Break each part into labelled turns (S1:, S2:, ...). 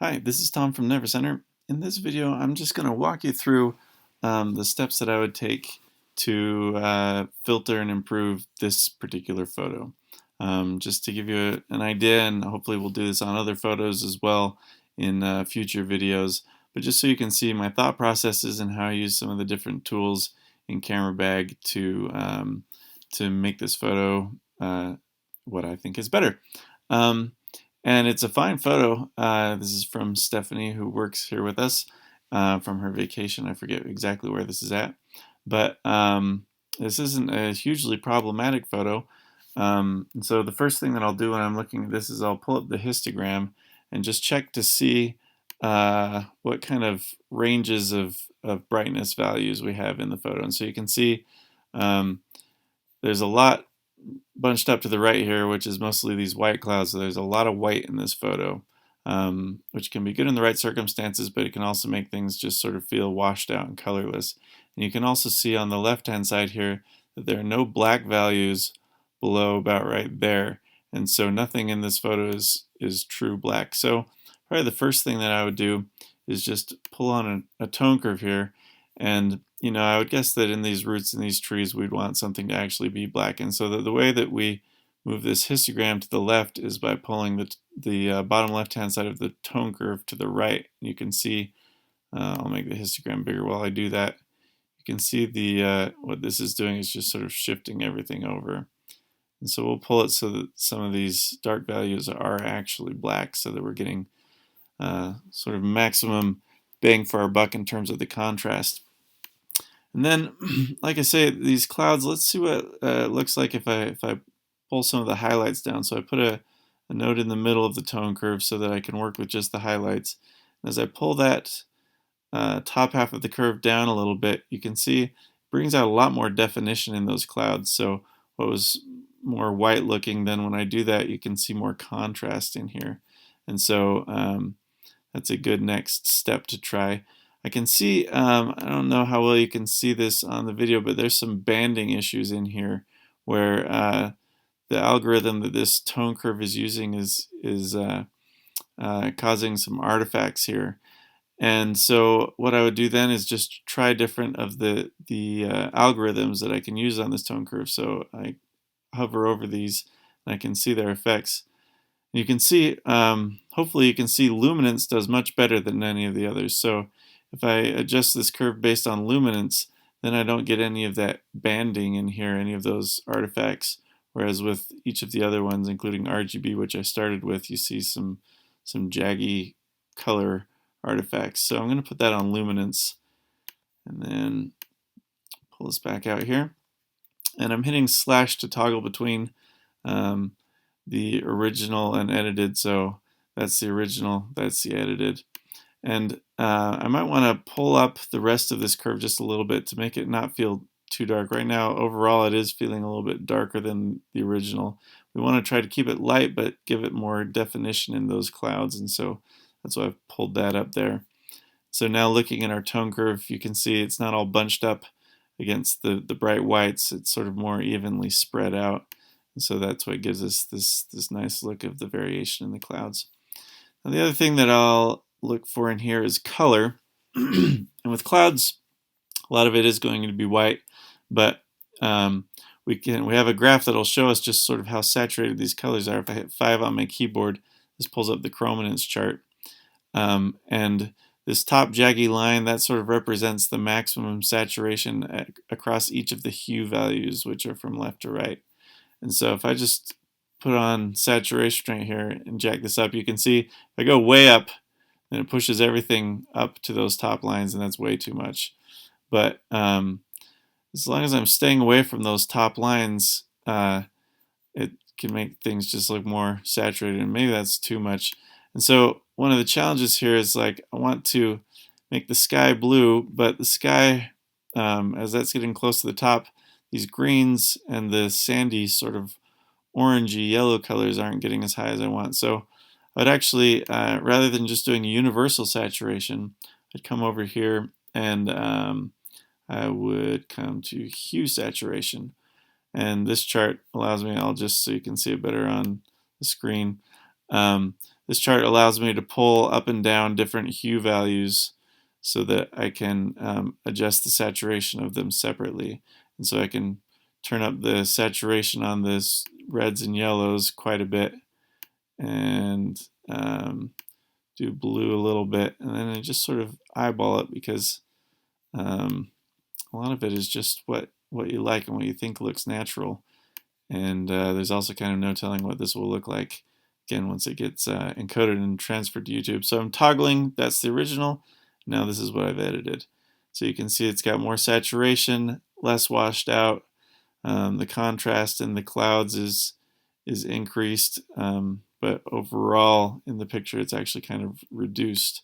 S1: Hi, this is Tom from Nevercenter. In this video, I'm just going to walk you through the steps that I would take to filter and improve this particular photo. Just to give you an idea, and hopefully we'll do this on other photos as well in future videos, but just so you can see my thought processes and how I use some of the different tools in CameraBag to make this photo what I think is better. And it's a fine photo. This is from Stephanie, who works here with us from her vacation. I forget exactly where this is at. But this isn't a hugely problematic photo. And so the first thing that I'll do when I'm looking at this is I'll pull up the histogram and just check to see what kind of ranges of brightness values we have in the photo. And so you can see um, there's a lot bunched up to the right here, which is mostly these white clouds. So there's a lot of white in this photo, which can be good in the right circumstances, but it can also make things just sort of feel washed out and colorless. And you can also see on the left-hand side here that there are no black values below about right there. And so nothing in this photo is true black. So probably the first thing that I would do is just pull on a tone curve here, and I would guess that in these roots in these trees we'd want something to actually be black. And so the way that we move this histogram to the left is by pulling the bottom left hand side of the tone curve to the right. You can see, I'll make the histogram bigger while I do that. You can see what this is doing is just sort of shifting everything over. And so we'll pull it so that some of these dark values are actually black, so that we're getting sort of maximum bang for our buck in terms of the contrast. And then, like I say, these clouds, let's see what it looks like if I pull some of the highlights down. So I put a note in the middle of the tone curve so that I can work with just the highlights. And as I pull that top half of the curve down a little bit, you can see it brings out a lot more definition in those clouds. So what was more white looking, then when I do that, you can see more contrast in here. And so that's a good next step to try. I can see, I don't know how well you can see this on the video, but there's some banding issues in here where the algorithm that this tone curve is using is causing some artifacts here. And so what I would do then is just try different of the algorithms that I can use on this tone curve. So I hover over these and I can see their effects. You can see, hopefully you can see luminance does much better than any of the others. So if I adjust this curve based on luminance, then I don't get any of that banding in here, any of those artifacts. Whereas with each of the other ones, including RGB, which I started with, you see some jaggy color artifacts. So I'm going to put that on luminance and then pull this back out here. And I'm hitting slash to toggle between the original and edited. So that's the original, that's the edited. And I might want to pull up the rest of this curve just a little bit to make it not feel too dark. Right now, overall, it is feeling a little bit darker than the original. We want to try to keep it light, but give it more definition in those clouds. And so that's why I've pulled that up there. So now looking at our tone curve, you can see it's not all bunched up against the bright whites. It's sort of more evenly spread out. And so that's what gives us this nice look of the variation in the clouds. Now the other thing that I'll look for in here is color. And with clouds, a lot of it is going to be white, but we have a graph that'll show us just sort of how saturated these colors are. If I hit 5 on my keyboard, this pulls up the chrominance chart. And this top jaggy line, that sort of represents the maximum saturation across each of the hue values, which are from left to right. And so if I just put on saturation right here and jack this up, you can see if I go way up, then it pushes everything up to those top lines, and that's way too much. But as long as I'm staying away from those top lines, it can make things just look more saturated, and maybe that's too much. And so one of the challenges here is, like, I want to make the sky blue, but the sky, as that's getting close to the top, these greens and the sandy sort of orangey yellow colors aren't getting as high as I want. So I'd actually, rather than just doing universal saturation, I'd come over here and I would come to hue saturation. And this chart allows me, so you can see it better on the screen. this chart allows me to pull up and down different hue values so that I can adjust the saturation of them separately. And so I can turn up the saturation on this reds and yellows quite a bit, and do blue a little bit, and then I just sort of eyeball it, because a lot of it is just what you like and what you think looks natural. And there's also kind of no telling what this will look like, again, once it gets encoded and transferred to YouTube. So I'm toggling, that's the original. Now this is what I've edited. So you can see it's got more saturation, less washed out. The contrast in the clouds is increased, but overall in the picture it's actually kind of reduced.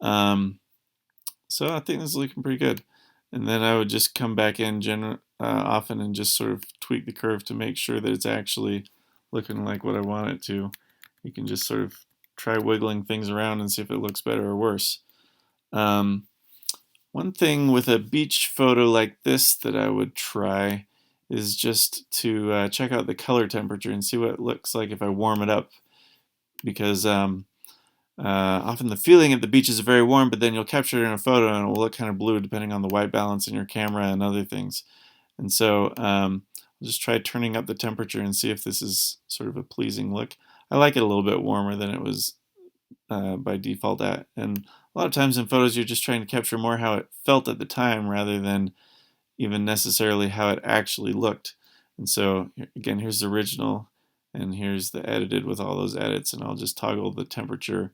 S1: So I think this is looking pretty good. And then I would just come back in often and just sort of tweak the curve to make sure that it's actually looking like what I want it to. You can just sort of try wiggling things around and see if it looks better or worse. One thing with a beach photo like this that I would try is just to check out the color temperature and see what it looks like if I warm it up, because often the feeling at the beach is very warm, but then you'll capture it in a photo and it will look kind of blue depending on the white balance in your camera and other things. And so I'll just try turning up the temperature and see if this is sort of a pleasing look. I like it a little bit warmer than it was by default at. And a lot of times in photos you're just trying to capture more how it felt at the time rather than even necessarily how it actually looked. And so again, here's the original and here's the edited with all those edits, and I'll just toggle the temperature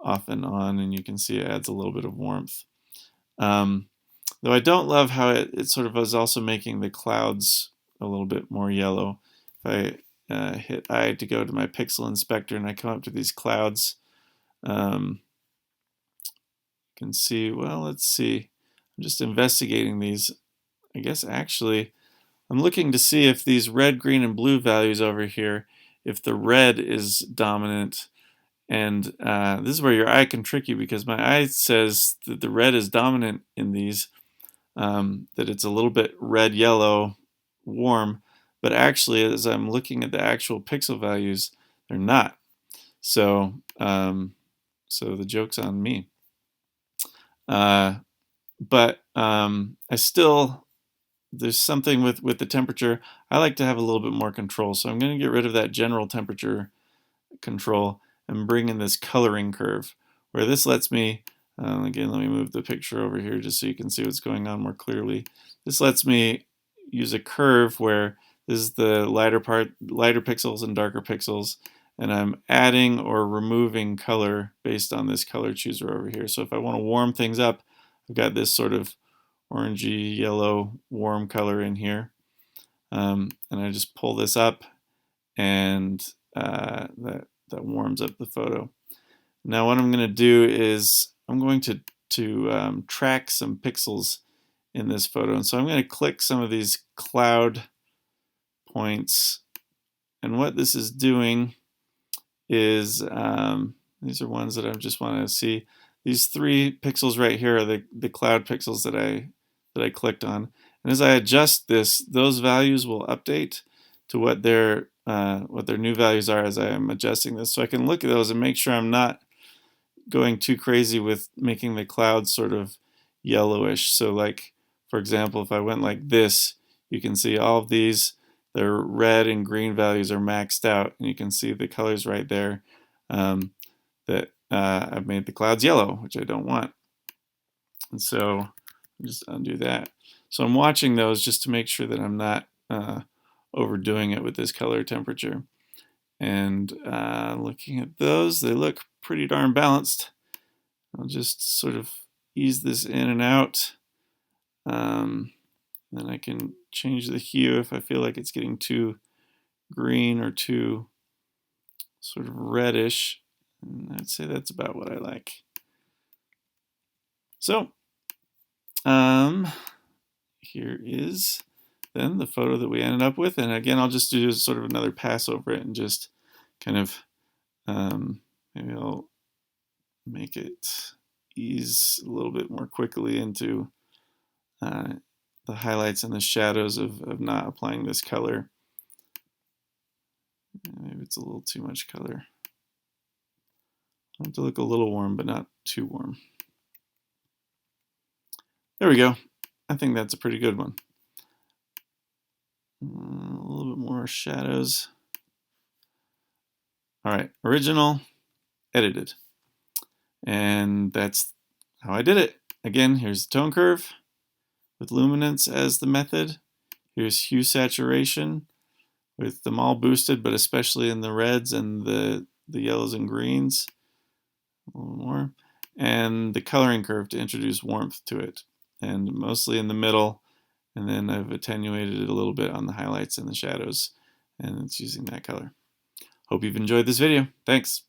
S1: off and on, and you can see it adds a little bit of warmth. Though I don't love how it sort of is also making the clouds a little bit more yellow. If I hit I to go to my pixel inspector and I come up to these clouds, you can see, well, let's see. I'm just investigating these. I guess actually I'm looking to see if these red, green, and blue values over here, if the red is dominant. And this is where your eye can trick you, because my eye says that the red is dominant in these, that it's a little bit red, yellow, warm, but actually as I'm looking at the actual pixel values, they're not. So, so the joke's on me. But I still, there's something with the temperature. I like to have a little bit more control, so I'm going to get rid of that general temperature control and bring in this coloring curve, where this lets me, again, let me move the picture over here just so you can see what's going on more clearly. This lets me use a curve where this is the lighter pixels and darker pixels, and I'm adding or removing color based on this color chooser over here. So if I want to warm things up, I've got this sort of orangey yellow warm color in here, and I just pull this up, and that warms up the photo. Now what I'm going to do is I'm going to track some pixels in this photo, and so I'm going to click some of these cloud points, and what this is doing is these are ones that I just want to see. These 3 pixels right here are the cloud pixels that I clicked on, and as I adjust this, those values will update to what their new values are as I am adjusting this. So I can look at those and make sure I'm not going too crazy with making the clouds sort of yellowish. So like, for example, if I went like this, you can see all of these, their red and green values are maxed out, and you can see the colors right there, that I've made the clouds yellow, which I don't want. And so I'll just undo that. So I'm watching those just to make sure that I'm not overdoing it with this color temperature. And looking at those, they look pretty darn balanced. I'll just sort of ease this in and out. Then I can change the hue if I feel like it's getting too green or too sort of reddish. And I'd say that's about what I like. So here is then the photo that we ended up with, and again I'll just do sort of another pass over it and just kind of maybe I'll make it ease a little bit more quickly into the highlights and the shadows of not applying this color. Maybe it's a little too much color. I have to look a little warm, but not too warm. There we go. I think that's a pretty good one. A little bit more shadows. All right, original, edited. And that's how I did it. Again, here's the tone curve with luminance as the method. Here's hue saturation with them all boosted, but especially in the reds and the yellows and greens. A little more. And the coloring curve to introduce warmth to it. And mostly in the middle. And then I've attenuated it a little bit on the highlights and the shadows. And it's using that color. Hope you've enjoyed this video. Thanks.